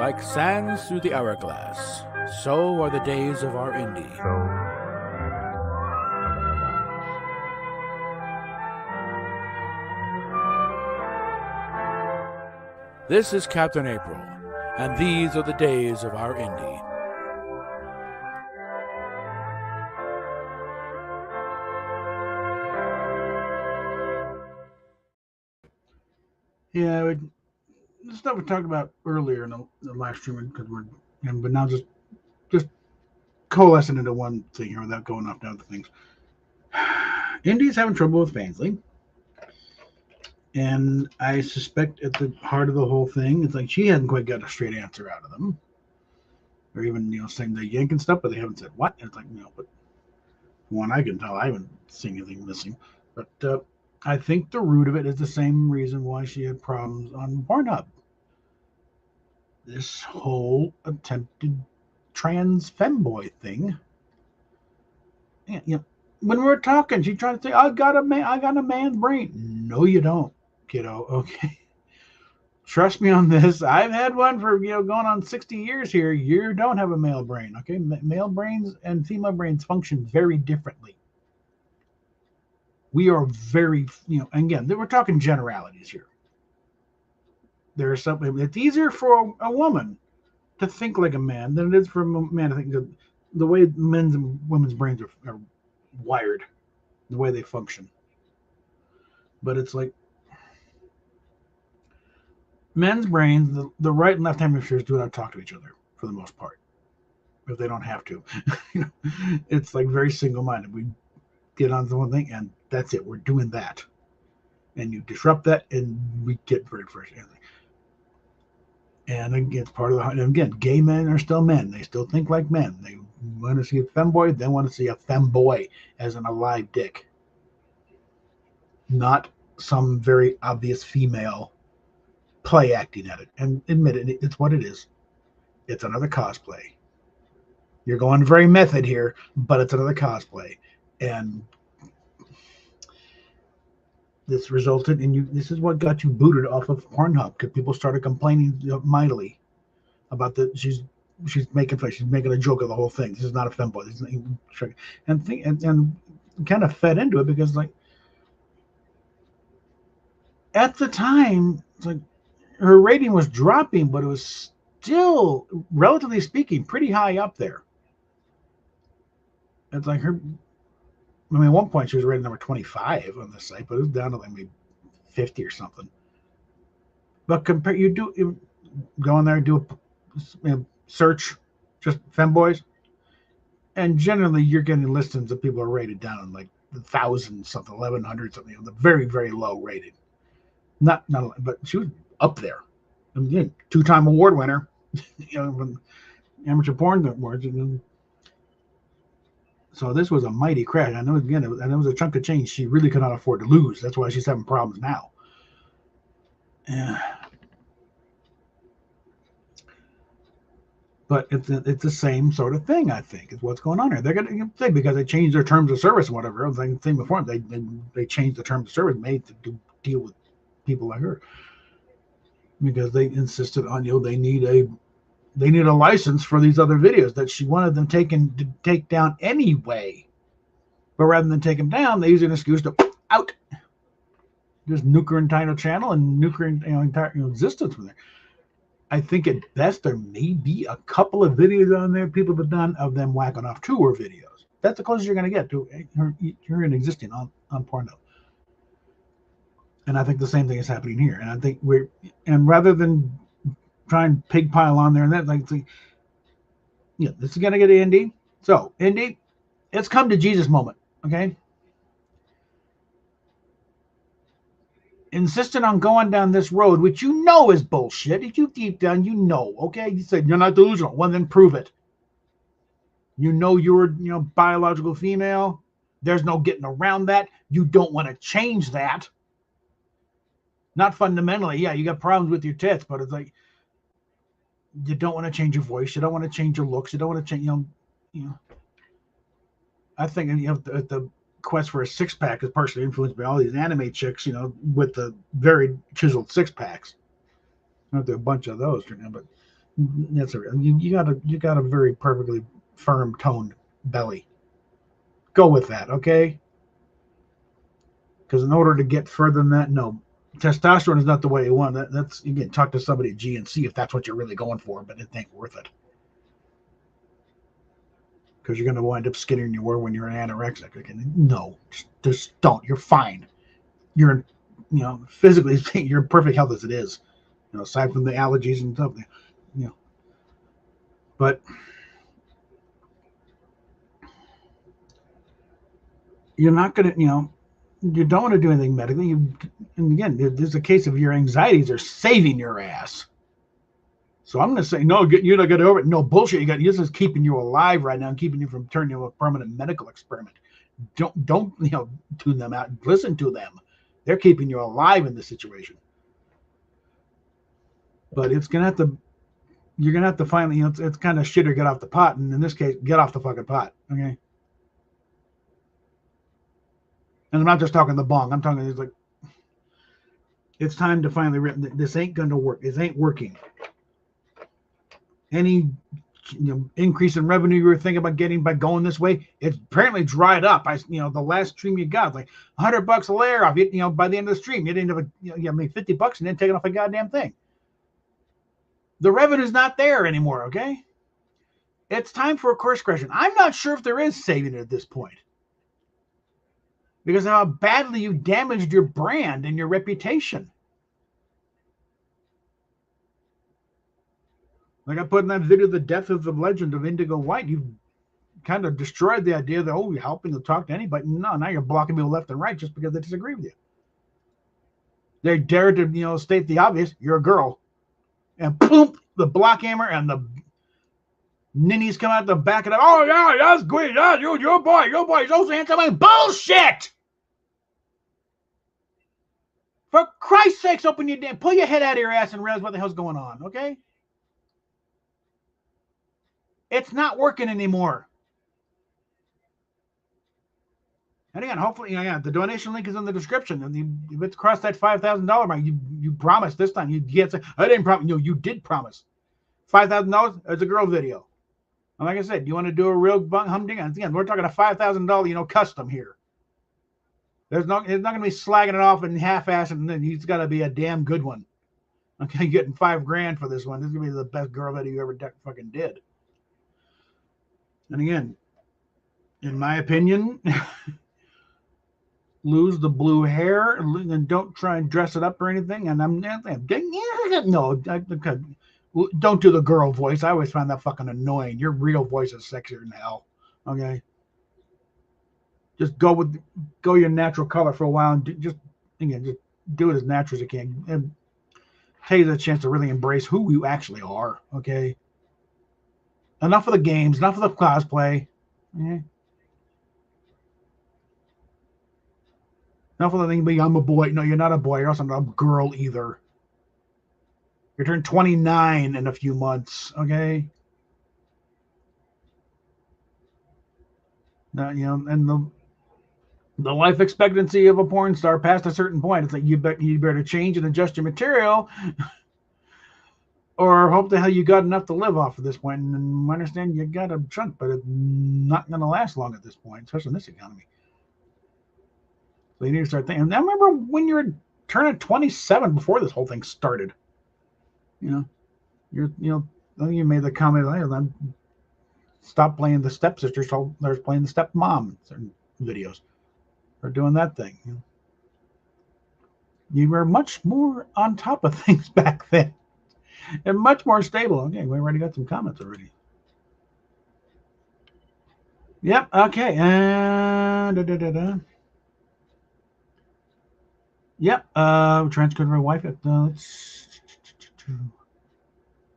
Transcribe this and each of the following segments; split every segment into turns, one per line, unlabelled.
Like sands through the hourglass, so are the days of our Indy. This is Captain April, and these are the days of our Indy.
Yeah, the stuff we talked about earlier in the live stream, because but now just coalescing into one thing here without going off to other things. Indy's having trouble with Fainsley, and I suspect at the heart of the whole thing, it's like she hasn't quite got a straight answer out of them, or even saying the yanking stuff, but they haven't said what. It's like but one I can tell, I haven't seen anything missing, but I think the root of it is the same reason why she had problems on Pornhub. This whole attempted trans femboy thing. When we're talking, she tried to say, I got a man's brain. No, you don't, kiddo. Okay. Trust me on this. I've had one for going on 60 years here. You don't have a male brain. Okay. Male brains and female brains function very differently. We are very, again, we're talking generalities here. There's something it's easier for a woman to think like a man than it is for a man to think. The way men's and women's brains are wired, the way they function. But it's like men's brains, the right and left hemispheres do not talk to each other for the most part, if they don't have to. It's like very single-minded. We get on to one thing, and that's it. We're doing that, and you disrupt that, and we get very frustrated. And again, it's part of the. And again, gay men are still men. They still think like men. They want to see a femboy. They want to see a femboy as an alive dick, not some very obvious female play acting at it. And admit it, it's what it is. It's another cosplay. You're going very method here, but it's another cosplay. And this resulted in you. This is what got you booted off of Pornhub, because people started complaining mightily about that. She's making fun. She's making a joke of the whole thing. This is not a femboy. This is and kind of fed into it, because like at the time, it's like her rating was dropping, but it was still, relatively speaking, pretty high up there. It's like her. I mean, at one point she was rated number 25 on the site, but it was down to like maybe 50 or something. But you go in there and do a search, just femboys, and generally you're getting listings that people are rated down in like 1,000 something, 1,100 something, the very, very low rated. Not, but she was up there. I mean, 2-time award winner, amateur porn awards. So this was a mighty crash. I know, again, it was a chunk of change she really could not afford to lose. That's why she's having problems now. Yeah. But it's the same sort of thing, I think, is what's going on here. They're going to say, because they changed their terms of service and whatever. I was like the same before. They changed the terms of service made to deal with people like her, because they insisted on they need a license for these other videos that she wanted them to take down anyway. But rather than take them down, they use an excuse to out. Just nuke her entire channel and nuke her entire existence from there. I think at best there may be a couple of videos on there people have done of them whacking off tour videos. That's the closest you're going to get to her existing on Pornhub. And I think the same thing is happening here. And I think rather than try and pig pile on there and that, like, this is going to get Indy. So, Indy, it's come to Jesus moment, okay? Insisting on going down this road, which you know is bullshit. If you deep down, okay? You said you're not delusional. Well, then prove it. You're biological female. There's no getting around that. You don't want to change that. Not fundamentally. Yeah, you got problems with your tits, but it's like you don't want to change your voice. You don't want to change your looks. You don't want to change, I think the quest for a six-pack is partially influenced by all these anime chicks, with the very chiseled six-packs. Not there a bunch of those, but That's you got a very perfectly firm toned belly. Go with that, okay? Because in order to get further than that, no, testosterone is not the way you want. That's you can talk to somebody at GNC if that's what you're really going for, but it ain't worth it. Because you're going to wind up skinnier than you were when you're an anorexic. Again, no, just don't. You're fine. You're, physically, you're in perfect health as it is. Aside from the allergies and stuff, but you're not going to, you don't want to do anything medically. And again, there's a case of your anxieties are saving your ass. So I'm going to say, no, you're not going to over it. No bullshit. This is keeping you alive right now and keeping you from turning into a permanent medical experiment. Don't tune them out. Listen to them. They're keeping you alive in this situation. But you're going to have to finally, it's kind of shit or get off the pot. And in this case, get off the fucking pot. Okay. And I'm not just talking the bong. I'm talking, it's time to finally, this ain't going to work. This ain't working. Any increase in revenue you were thinking about getting by going this way, it's apparently dried up. The last stream you got, like $100 a layer off. By the end of the stream, you didn't have you made $50 and then taking off a goddamn thing. The revenue's not there anymore. Okay, it's time for a course correction. I'm not sure if there is saving it at this point because of how badly you damaged your brand and your reputation. Like I put in that video, the death of the legend of Indigo White, you kind of destroyed the idea that, you're helping to talk to anybody. No, now you're blocking people left and right just because they disagree with you. They dare to, state the obvious. You're a girl. And boom, the block hammer and the ninnies come out the back of it. Oh, yeah, that's great. Yeah, your boy, he's so handsome. Bullshit! For Christ's sakes, pull your head out of your ass and realize what the hell's going on, okay? It's not working anymore. And again, hopefully, the donation link is in the description. And if it's crossed that $5,000 mark, you promised this time. You can't say, I didn't promise. No, you did promise. $5,000 as a girl video. And like I said, you want to do a real humding? Again, we're talking a $5,000, custom here. It's not going to be slagging it off and half-assing, and then it's got to be a damn good one. Okay, you're getting $5,000 for this one. This is going to be the best girl video you ever fucking did. And again, in my opinion, lose the blue hair and don't try and dress it up or anything. And don't do the girl voice. I always find that fucking annoying. Your real voice is sexier than hell. Okay. Just go your natural color for a while and just do it as natural as you can. And take the chance to really embrace who you actually are. Okay. Enough of the games, enough of the cosplay. Okay. Enough of the thing being, I'm a boy. No, you're not a boy. You're also not a girl either. You're turning 29 in a few months. Okay. Now, and the life expectancy of a porn star past a certain point, it's like you better change and adjust your material, or hope the hell you got enough to live off at this point. And I understand you got a chunk, but it's not going to last long at this point, especially in this economy. So you need to start thinking. And I remember when you were turning 27 before this whole thing started. I think you made the comment, I'm stop playing the stepsister, so there's playing the stepmom certain videos. Or doing that thing. You were much more on top of things back then. And much more stable. Okay, we already got some comments already. Yep, okay. Yep, transferred my wife.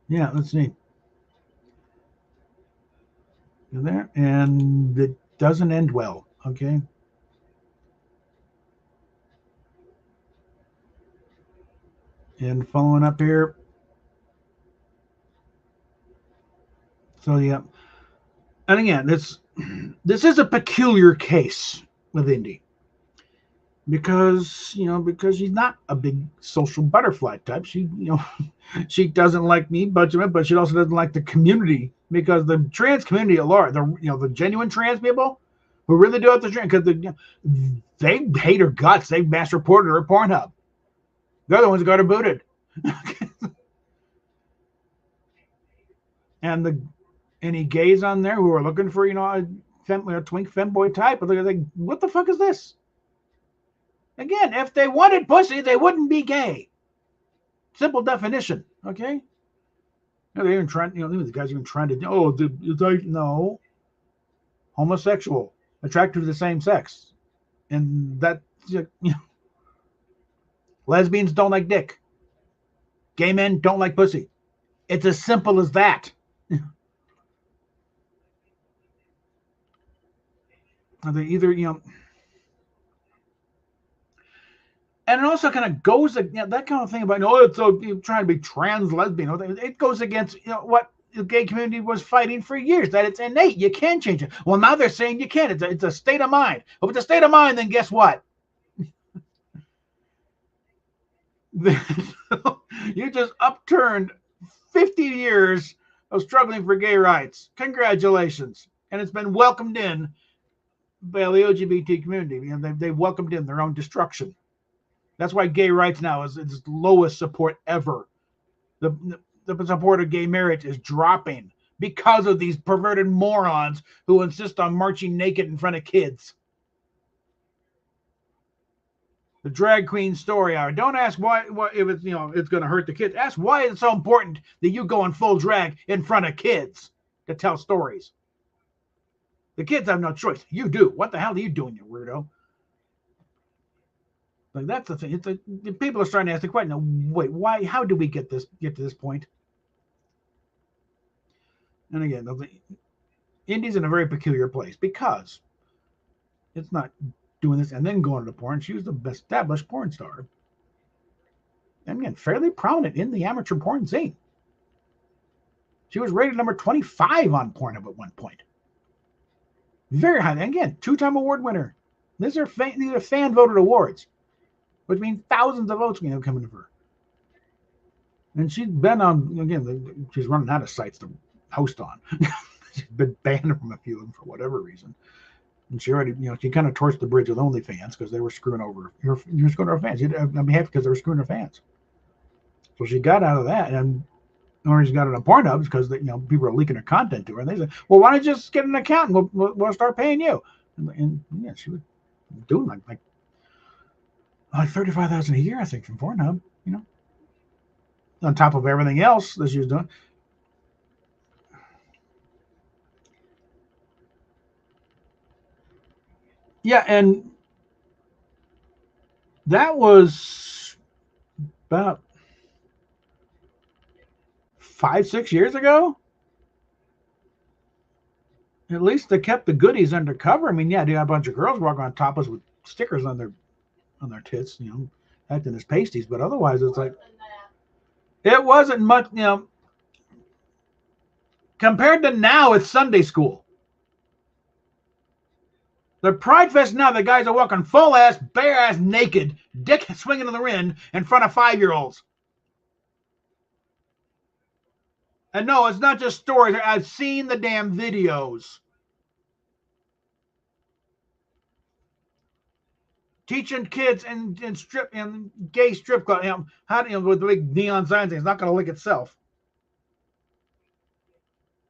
Let's see. There, and it doesn't end well, okay? And following up here. So, yeah. And again, this is a peculiar case with Indy. because because she's not a big social butterfly type. She she doesn't like me, but she also doesn't like the community, because the trans community at large, the genuine trans people who really do it, because they hate her guts. They mass reported her at Pornhub. They're the ones who got her booted. And any gays on there who are looking for a twink femboy type, they're like, what the fuck is this? Again, if they wanted pussy, they wouldn't be gay. Simple definition, okay? They're even trying, the guys even trying to, no, homosexual, attracted to the same sex, and that, lesbians don't like dick, gay men don't like pussy. It's as simple as that. They either, and it also kind of goes, that kind of thing about, it's trying to be trans lesbian. It goes against, what the gay community was fighting for years, that it's innate. You can change it. Well, now they're saying you can't. It's a state of mind. If it's a state of mind, then guess what? You just upturned 50 years of struggling for gay rights. Congratulations. And it's been welcomed in by the LGBT community. They've welcomed in their own destruction. That's why gay rights now is its lowest support ever. The support of gay marriage is dropping because of these perverted morons who insist on marching naked in front of kids. The drag queen story hour. Don't ask why if it's it's going to hurt the kids. Ask why it's so important that you go in full drag in front of kids to tell stories. The kids have no choice. You do. What the hell are you doing, you weirdo? Like, that's the thing. People are starting to ask the question. Now, wait, why? How do we get to this point? And again, Indy's in a very peculiar place because it's not doing this and then going to porn. She was the established porn star, and again, fairly prominent in the amateur porn scene. She was rated number 25 on Pornhub at one point. Very high. And again, 2-time award winner. These are fan voted awards, which means thousands of votes coming to her. And she's been on, again, she's running out of sites to host on. She's been banned from a few of them for whatever reason. And she already, she kind of torched the bridge with OnlyFans because they were screwing over you're screwing her fans. I'm happy because they were screwing her fans. So she got out of that, and or she got it on Pornhub because people are leaking her content to her. And they said, well, why don't you just get an account and we'll start paying you? And yeah, she was doing like $35,000 a year, I think, from Pornhub, on top of everything else that she was doing. Yeah, and that was about 5-6 years ago. At least they kept the goodies undercover. I mean, yeah, they had a bunch of girls walking on top of us with stickers on their tits, acting as pasties, but otherwise it's like it wasn't much, compared to now. It's Sunday school. The Pride Fest now, the guys are walking full ass, bare ass, naked, dick swinging in the wind in front of 5-year-olds. And no, it's not just stories. I've seen the damn videos. Teaching kids in gay strip club, how with the big neon signs, it's not going to lick itself.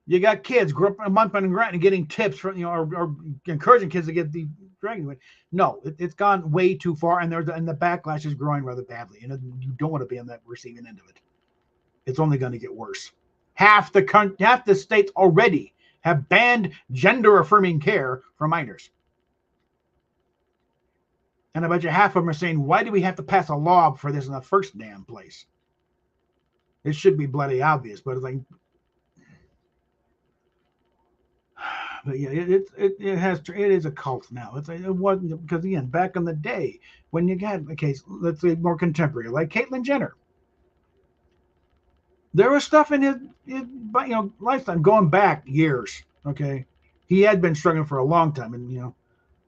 You got kids growing up and grunting and getting tips from or encouraging kids to get the dragging away. No, it's gone way too far, and the backlash is growing rather badly, and you don't want to be on that receiving end of it. It's only going to get worse. Half the states already have banned gender affirming care for minors. And I bet you half of them are saying, why do we have to pass a law for this in the first damn place? It should be bloody obvious, but it's like, but yeah, it is a cult now. It wasn't, because again, back in the day when you got a case, let's say more contemporary, like Caitlyn Jenner, there was stuff in his lifetime going back years. Okay, he had been struggling for a long time, and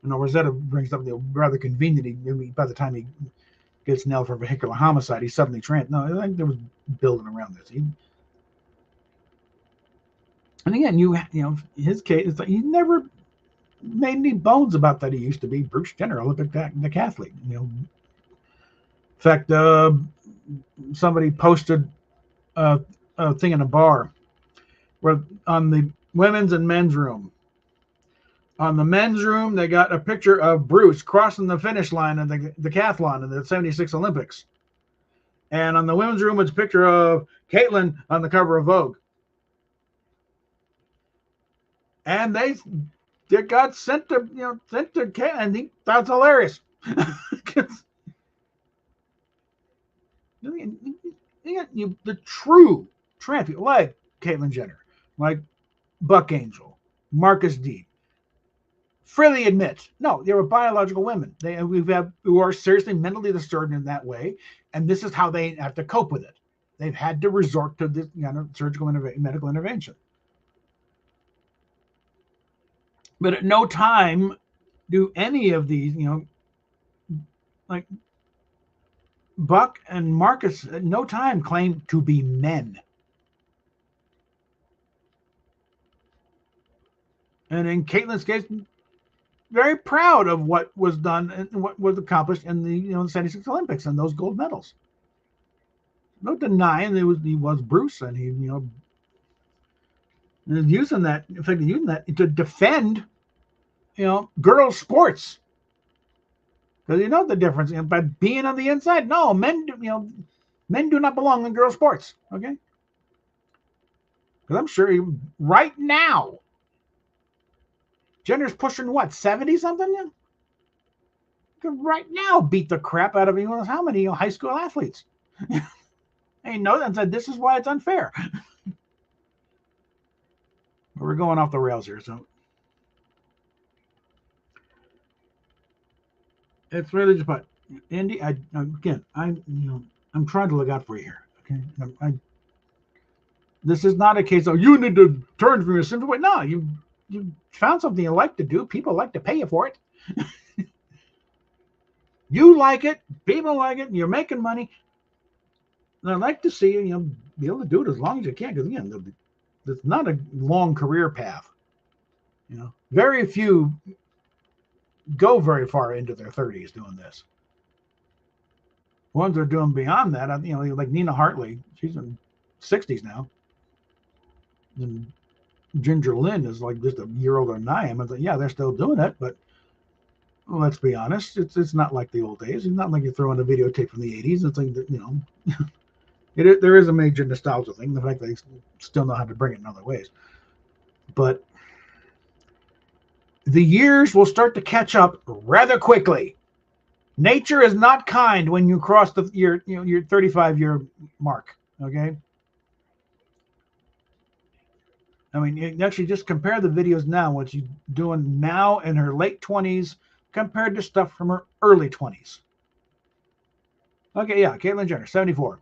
You know, Rosetta brings up the rather convenient. By the time he gets nailed for vehicular homicide, he's suddenly trans. No, I think there was building around this. And again, you know, his case, it's like he never made any bones about that. He used to be Bruce Jenner, Olympic decathlete. You know, in fact, somebody posted a thing in a bar where on the women's and men's room. On the men's room, they got a picture of Bruce crossing the finish line in the decathlon in the '76 Olympics. And on the women's room, it's a picture of Caitlin on the cover of Vogue. And they got sent to Caitlin, and he thought it's hilarious. The true trans people like Caitlyn Jenner, like Buck Angel, Marcus Deep, freely admit, no, they were biological women. Who are seriously mentally disturbed in that way, and this is how they have to cope with it. They've had to resort to this surgical medical intervention. But at no time do any of these, like Buck and Marcus, at no time claim to be men. And in Caitlyn's case, very proud of what was done and what was accomplished in the '76 Olympics and those gold medals. No denying he was Bruce, and he using that to defend girls' sports, because the difference by being on the inside. No, men do not belong in girls' sports. Okay, because I'm sure right now Jenner's pushing what, 70 something? Yeah? Could right now beat the crap out of how many high school athletes. Ain't no that said this is why it's unfair. We're going off the rails here, so it's really just about Indy. I'm trying to look out for you here. Okay, this is not a case of you need to turn from your sinful way. No, you found something you like to do. People like to pay you for it. You like it. People like it. And you're making money. And I'd like to see you be able to do it as long as you can, because again, it's not a long career path. Very few go very far into their 30s doing this. Ones that are doing beyond that, like Nina Hartley, she's in 60s now. And Ginger Lynn is like just a year older than I am. It's like, yeah, they're still doing it, but let's be honest, it's not like the old days. It's not like you're throwing a videotape from the '80s. It's like there is a major nostalgia thing. The fact that they still know how to bring it in other ways, but the years will start to catch up rather quickly. Nature is not kind when you cross your 35-year mark. Okay. I mean, you actually just compare the videos now, what she's doing now in her late 20s compared to stuff from her early 20s. Okay, yeah, Caitlyn Jenner, 74.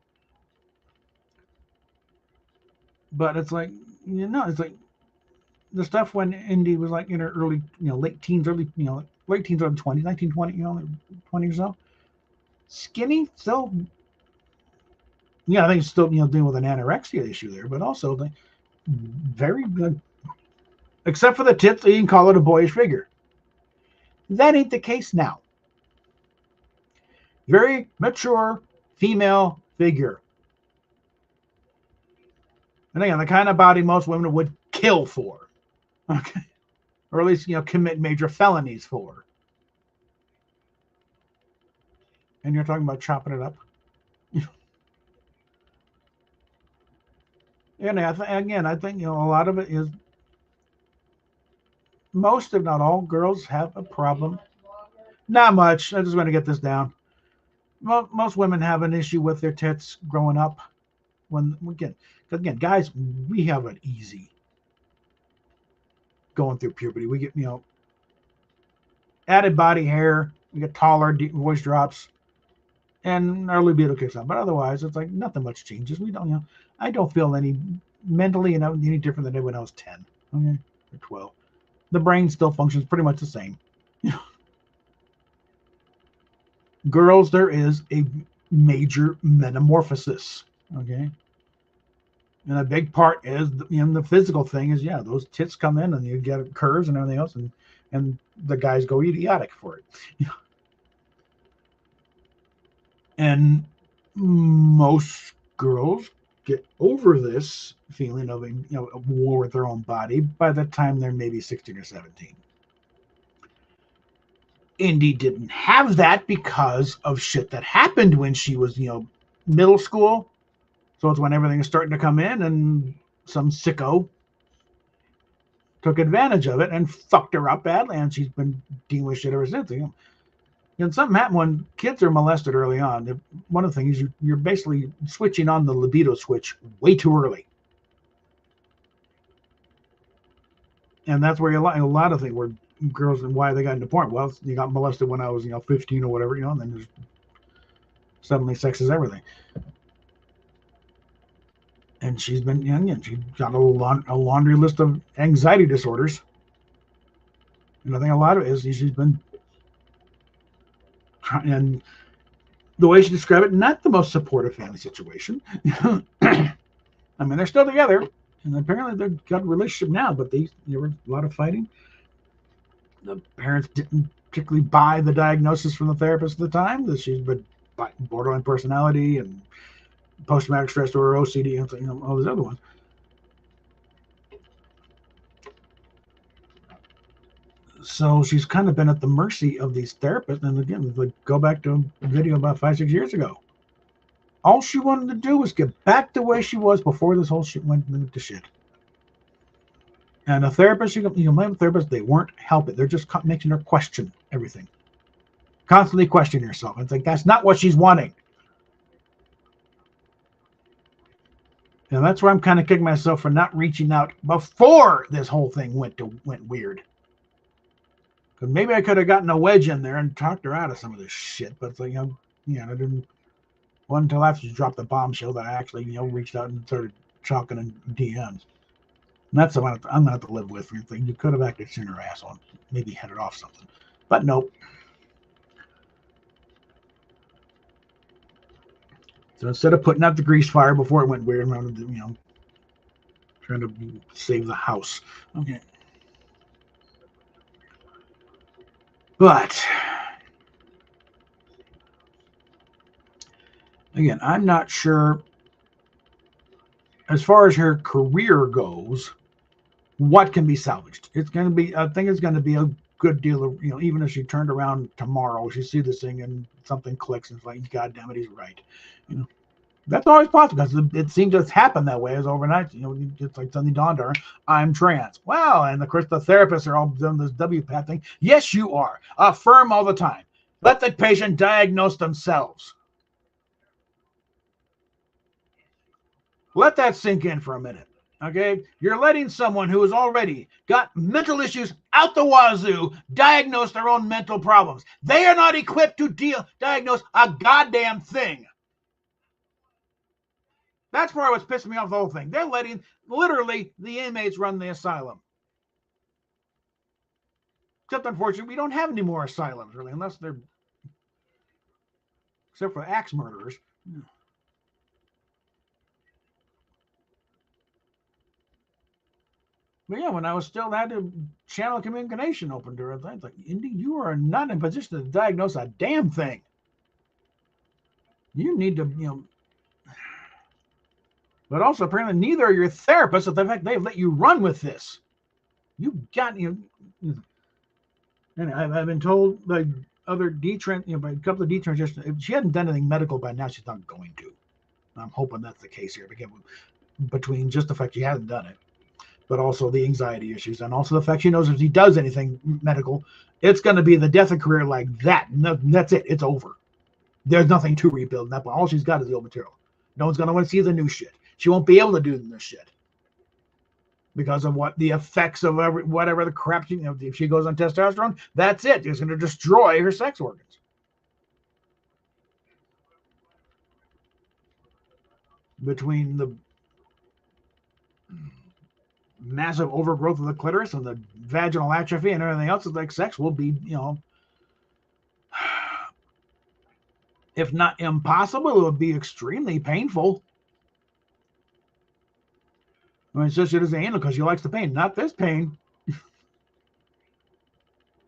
But it's like, it's like the stuff when Indy was like in her early, late teens, early 20s, 19, 20, 20 or so. Skinny, still, I think it's still, dealing with an anorexia issue there, but also very good, except for the tits, you can call it a boyish figure. That ain't the case now. Very mature female figure. And again, the kind of body most women would kill for. Okay. Or at least, commit major felonies for. And you're talking about chopping it up. And I think a lot of it is most, if not all, girls have a problem. Not much. I just want to get this down. Most women have an issue with their tits growing up. Again, guys, we have it easy going through puberty. We get added body hair. We get taller, deep voice drops, and our libido kicks on. But otherwise, it's like nothing much changes. We don't, I don't feel any mentally any different than I did when I was 10, okay, or 12. The brain still functions pretty much the same. Girls, there is a major metamorphosis. Okay. And a big part is, the physical thing is, yeah, those tits come in and you get curves and everything else, and the guys go idiotic for it. And most girls get over this feeling of a war with their own body by the time they're maybe 16 or 17. Indy didn't have that because of shit that happened when she was, middle school. So it's when everything is starting to come in, and some sicko took advantage of it and fucked her up badly, and she's been dealing with shit ever since. And something happened when kids are molested early on. One of the things, you're basically switching on the libido switch way too early. And that's where a lot of things where girls, and why they got into porn. Well, you got molested when I was 15 or whatever, and then there's suddenly sex is everything. And she's been, she's got a laundry list of anxiety disorders. And I think a lot of it is she's been trying, and the way she described it, not the most supportive family situation. I mean, they're still together, and apparently they've got a relationship now, but there was a lot of fighting. The parents didn't particularly buy the diagnosis from the therapist at the time that she's been borderline personality and post-traumatic stress disorder, OCD, and all those other ones. So she's kind of been at the mercy of these therapists. And again, go back to a video about 5-6 years ago. All she wanted to do was get back the way she was before this whole shit went to shit. And a therapist, my therapist, they weren't helping. They're just making her question everything. Constantly questioning herself. It's like, that's not what she's wanting. And that's where I'm kind of kicking myself for not reaching out before this whole thing went weird. Because maybe I could have gotten a wedge in there and talked her out of some of this shit. But it's like, I didn't. Wasn't until after she dropped the bombshell that I actually, reached out and started talking in DMs. And that's what I'm gonna have to live with. You could have acted sooner, asshole. Maybe headed off something, but nope. So instead of putting out the grease fire before it went weird, I'm trying to save the house. Okay. But again, I'm not sure, as far as her career goes, what can be salvaged. I think it's going to be a good deal of, even if she turned around tomorrow, she see this thing and something clicks and it's like, God damn it, he's right. That's always possible because it seems to happen that way as overnight. Just like suddenly dawned on her, I'm trans. Well, and of course the therapists are all doing this WPAT thing. Yes, you are. Affirm all the time. Let the patient diagnose themselves. Let that sink in for a minute. Okay, you're letting someone who has already got mental issues out the wazoo diagnose their own mental problems. They are not equipped to diagnose a goddamn thing. That's part of what's pissing me off the whole thing. They're letting literally the inmates run the asylum. Except unfortunately, we don't have any more asylums really, unless they're, except for axe murderers. But yeah, when I was still had to channel communication open to her, I was like, Indy, you are not in a position to diagnose a damn thing. You need to, but also apparently neither are your therapists. At the fact they've let you run with this. You got, and I've been told by other by a couple of detransitions, if she hadn't done anything medical by now, she's not going to. I'm hoping that's the case here, between just the fact she hasn't done it, but also the anxiety issues, and also the fact she knows if she does anything medical, it's going to be the death of career like that. No, that's it. It's over. There's nothing to rebuild. That all she's got is the old material. No one's going to want to see the new shit. She won't be able to do the new shit because of what the effects of whatever the crap if she goes on testosterone, that's it. It's going to destroy her sex organs. Between massive overgrowth of the clitoris and the vaginal atrophy and everything else. It's like sex will be, if not impossible, it would be extremely painful. I mean, it's just, it is anal because she likes the pain, not this pain.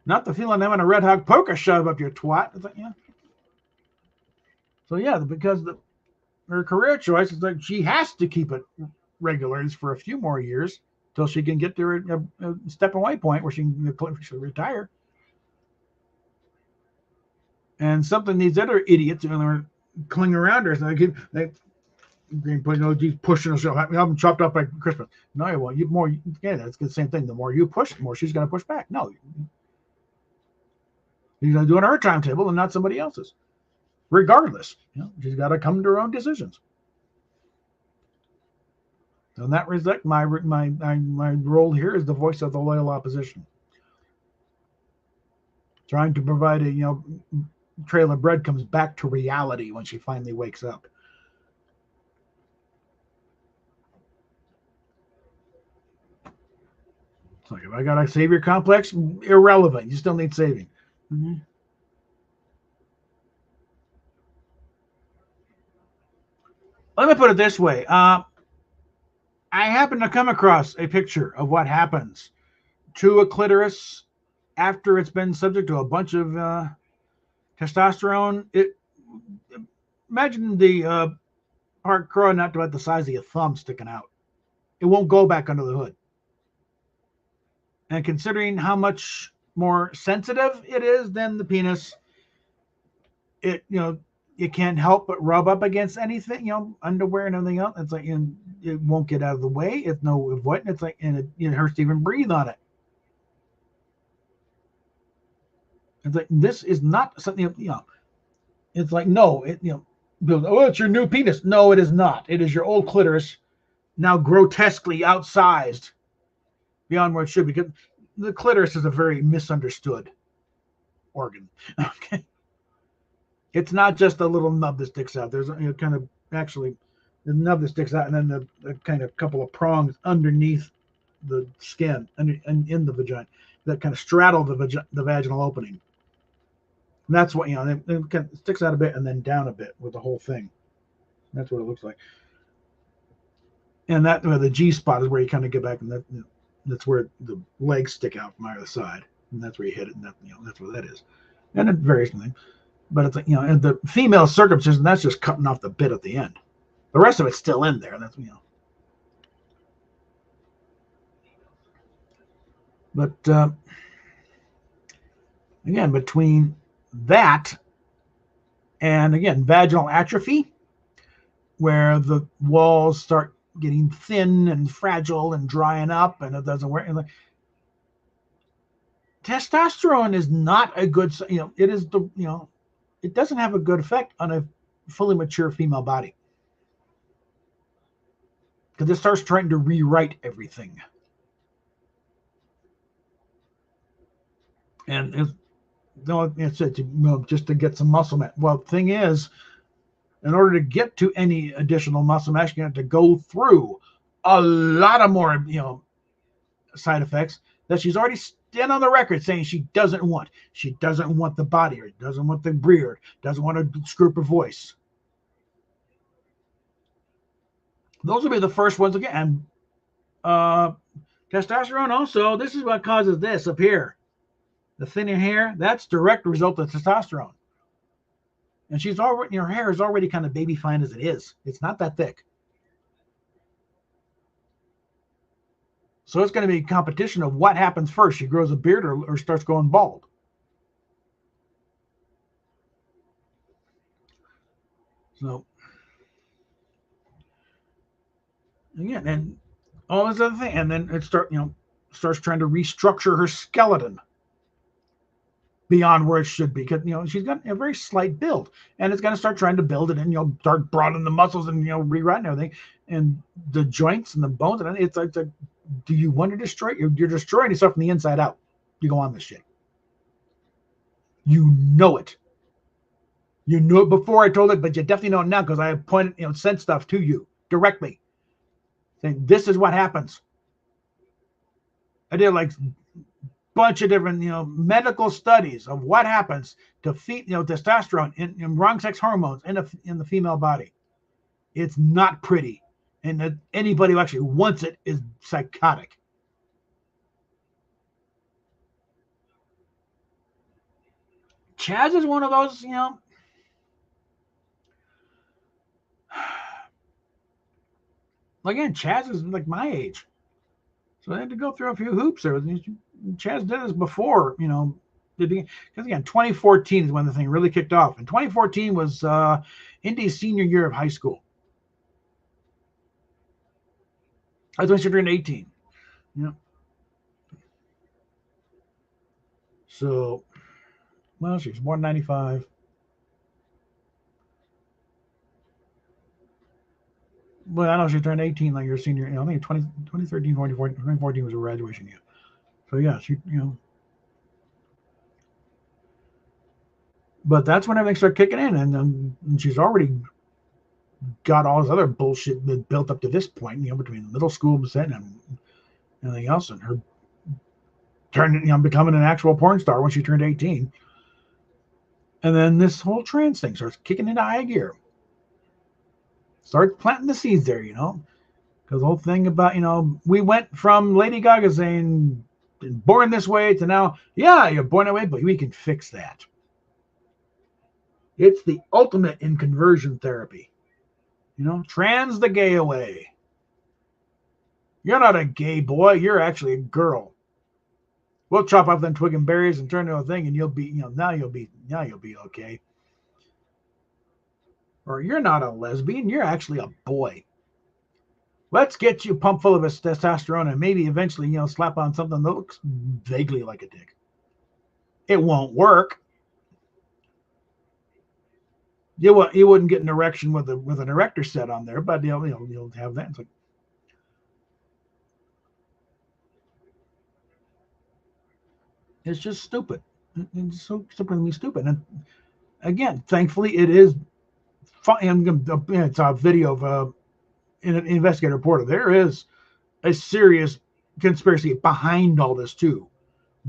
Not the feeling of having a red hot poker shoved up your twat. It's like, yeah. So yeah, because her career choice is like she has to keep it regular for a few more years till she can get to a step away point where she can retire. And something these other idiots are clinging around her. So they pushing herself. Have them chopped up by Christmas. No, you won't. You more. Yeah, that's the same thing. The more you push, the more she's going to push back. No, she's going to do it on her timetable and not somebody else's. Regardless, she's got to come to her own decisions. So in that respect, my role here is the voice of the loyal opposition, trying to provide a trail of breadcrumbs back to reality when she finally wakes up. It's like, if I got a savior complex, irrelevant. You still need saving. Mm-hmm. Let me put it this way. I happened to come across a picture of what happens to a clitoris after it's been subject to a bunch of testosterone. Imagine the part growing out to about the size of your thumb sticking out. It won't go back under the hood. And considering how much more sensitive it is than the penis, it you can't help but rub up against anything, underwear and everything else. It's like, it won't get out of the way. It's no avoiding. It's like, and it hurts to even breathe on it. It's like, this is not something, it's like, no, it's your new penis. No, it is not. It is your old clitoris, now grotesquely outsized beyond where it should be. Because the clitoris is a very misunderstood organ. Okay. It's not just a little nub that sticks out. There's kind of actually the nub that sticks out, and then the kind of couple of prongs underneath the skin and in the vagina that kind of straddle the vaginal opening. And that's what, it kind of sticks out a bit and then down a bit with the whole thing. That's what it looks like. And that the G spot is where you kind of get back, and that's where the legs stick out from either side, and that's where you hit it, and that's what that is. And it varies from things. But it's like, and the female circumcision, that's just cutting off the bit at the end. The rest of it's still in there. That's, But again, between that and again, vaginal atrophy, where the walls start getting thin and fragile and drying up, and it doesn't work. And testosterone is not a good, it is it doesn't have a good effect on a fully mature female body, because it starts trying to rewrite everything. And it's just to get some muscle mass. Well, the thing is, in order to get to any additional muscle mass, you have to go through a lot of more, side effects that she's already stand on the record saying she doesn't want. She doesn't want the body, or doesn't want the beard, doesn't want to screw up her voice. Those will be the first ones again. Testosterone also, this is what causes this up here. The thinning hair, that's direct result of testosterone. And she's already, her hair is already kind of baby fine as it is. It's not that thick. So it's going to be a competition of what happens first. She grows a beard or starts going bald. So, again, and all this other thing. And then it starts trying to restructure her skeleton beyond where it should be, because she's got a very slight build, and it's going to start trying to build it and start broadening the muscles and rewriting everything and the joints and the bones, and it's like, do you want to destroy it? You're destroying yourself from the inside out. You go on this shit. You know it. You knew it before I told it, but you definitely know it now because I have pointed, sent stuff to you directly saying this is what happens. I did like bunch of different, medical studies of what happens to testosterone in wrong sex hormones in the female body. It's not pretty, and anybody who actually wants it is psychotic. Chaz is one of those, again, Chaz is like my age, so I had to go through a few hoops there. Chaz did this before, because again, 2014 is when the thing really kicked off, and 2014 was Indy's senior year of high school. That's when she turned 18. So, well, she was born in 95. Well, I know she turned 18 like your senior, I think 2013, 2014 was her graduation year. So, yeah, she, but that's when everything started kicking in, and she's already got all this other bullshit built up to this point, between middle school and anything else, and her becoming an actual porn star when she turned 18. And then this whole trans thing starts kicking into high gear. Start planting the seeds there, because the whole thing about, we went from Lady Gaga saying born this way to now, yeah, you're born that way, but we can fix that. It's the ultimate in conversion therapy. Trans the gay away. You're not a gay boy, you're actually a girl. We'll chop off them twig and berries and turn into a thing, and you'll be, now you'll be okay. Or you're not a lesbian, you're actually a boy. Let's get you pumped full of testosterone and maybe eventually, slap on something that looks vaguely like a dick. It won't work. You wouldn't get an erection with an erector set on there, but you'll have that. It's like, it's just stupid. It's so stupidly stupid. And again, thankfully, it is fun. It's a video of an investigative reporter. There is a serious conspiracy behind all this too.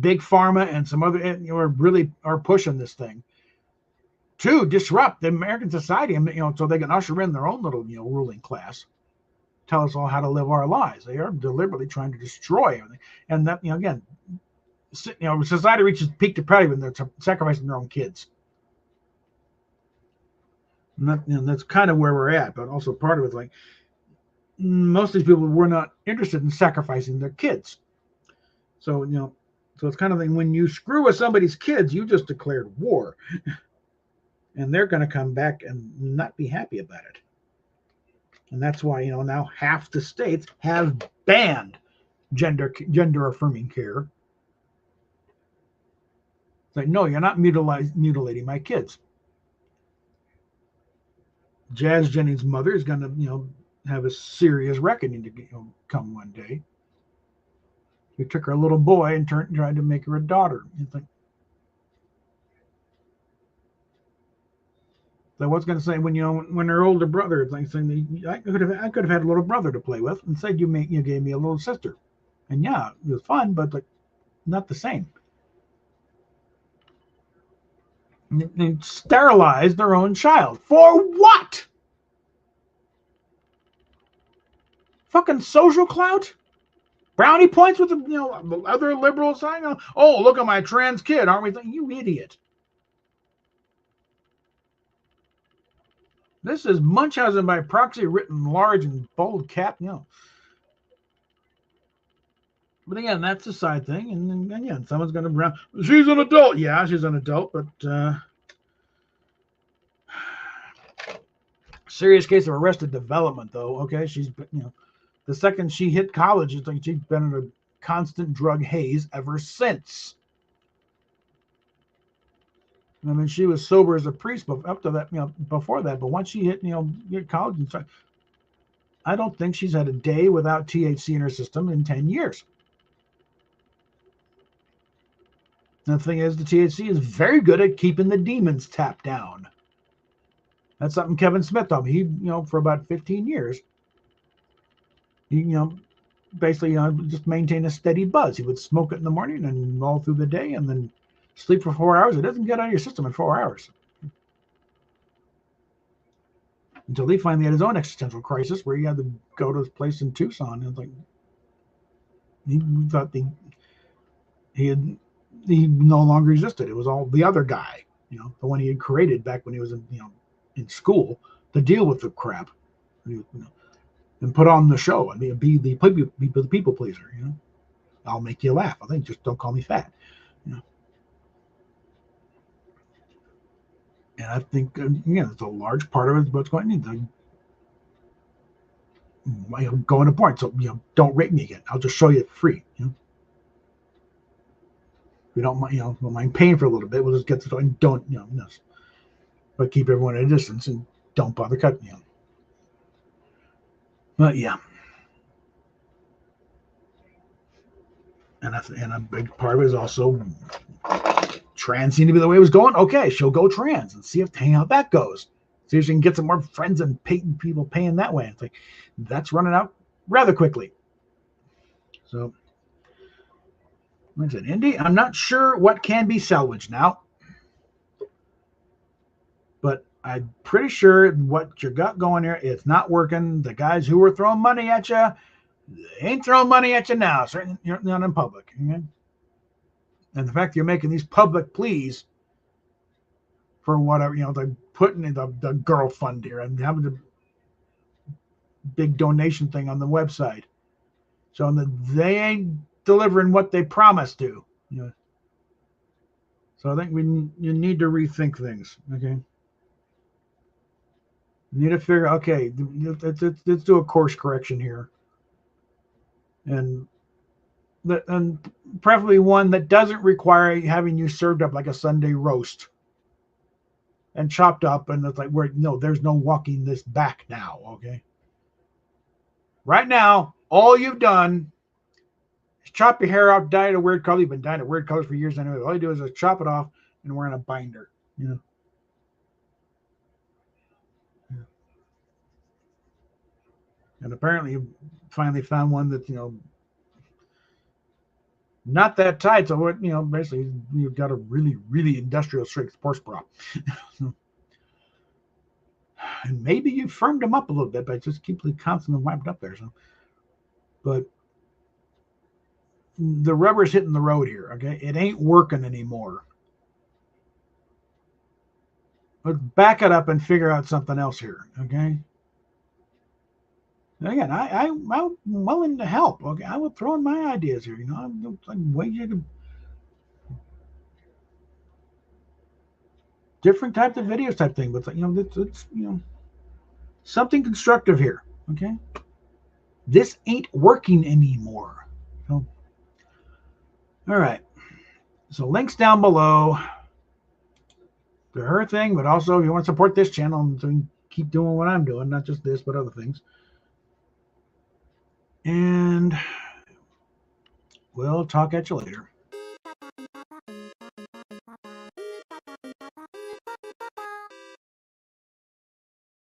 Big pharma and some other really are pushing this thing to disrupt the American society, and so they can usher in their own little ruling class, tell us all how to live our lives. They are deliberately trying to destroy everything, and that again, society reaches peak depravity when they're sacrificing their own kids. And that's kind of where we're at, but also part of it's like most of these people were not interested in sacrificing their kids. So so it's kind of like when you screw with somebody's kids, you just declared war. And they're going to come back and not be happy about it. And that's why, now half the states have banned gender affirming care. It's like, no, you're not mutilating my kids. Jazz Jennings' mother is going to, have a serious reckoning to come one day. We took her little boy and tried to make her a daughter. It's like, so what's going to say when her older brother is like saying, I could have had a little brother to play with, and said you gave me a little sister, and yeah, it was fun, but like not the same. They sterilized their own child for what? Fucking social clout, brownie points with the other liberals saying, oh, look at my trans kid, aren't we? You idiot. This is Munchausen by proxy, written large and bold cap, But again, that's a side thing. And then, again, someone's going to, she's an adult. Yeah, she's an adult, but serious case of arrested development, though. Okay, she's, the second she hit college, it's like she's been in a constant drug haze ever since. I mean, she was sober as a priest up to that, before that. But once she hit, college and stuff, I don't think she's had a day without THC in her system in 10 years. And the thing is, the THC is very good at keeping the demons tapped down. That's something Kevin Smith told me. He, for about 15 years, he, basically, just maintain a steady buzz. He would smoke it in the morning and all through the day, and then sleep for 4 hours. It doesn't get out of your system in 4 hours. Until he finally had his own existential crisis where he had to go to his place in Tucson. And it's like he thought he no longer existed. It was all the other guy, the one he had created back when he was in school to deal with the crap, and put on the show. I mean, be the people pleaser. I'll make you laugh. I think just don't call me fat. And I think it's a large part of it is what's going on. Going to point. So don't rate me again. I'll just show you free. We don't mind paying for a little bit. We'll just get to and don't but keep everyone at a distance and don't bother cutting But yeah, and a big part of it is also trans seemed to be the way it was going. Okay, she'll go trans and see how that goes. See if she can get some more friends and people paying that way. It's like that's running out rather quickly. So. Like I said, Indy, I'm not sure what can be salvaged now, but I'm pretty sure what you got going here, it's not working. The guys who were throwing money at you, they ain't throwing money at you now. Certainly not in public. Okay? And the fact that you're making these public pleas for whatever, they're putting in the girl fund here and having the big donation thing on the website, showing that they ain't delivering what they promised to. So I think you need to rethink things. Okay. You need to figure, okay, let's do a course correction here. And preferably one that doesn't require having you served up like a Sunday roast and chopped up. And it's like, there's no walking this back now. Okay. Right now, all you've done is chop your hair off, dye it a weird color. You've been dyeing it weird colors for years anyway. All you do is just chop it off and wear in a binder, And apparently you finally found one that, not that tight. So what, basically you've got a really, really industrial strength sports bra. And maybe you firmed them up a little bit, but just keep constantly wiped up there. So, but the rubber's hitting the road here. Okay. It ain't working anymore. Let's back it up and figure out something else here. Okay. Again, I'm willing to help. Okay, I will throw in my ideas here. I'm waiting you to different types of videos type thing, but it's something constructive here. Okay, this ain't working anymore. So, all right. So links down below to her thing, but also if you want to support this channel and keep doing what I'm doing, not just this, but other things. And we'll talk at you later.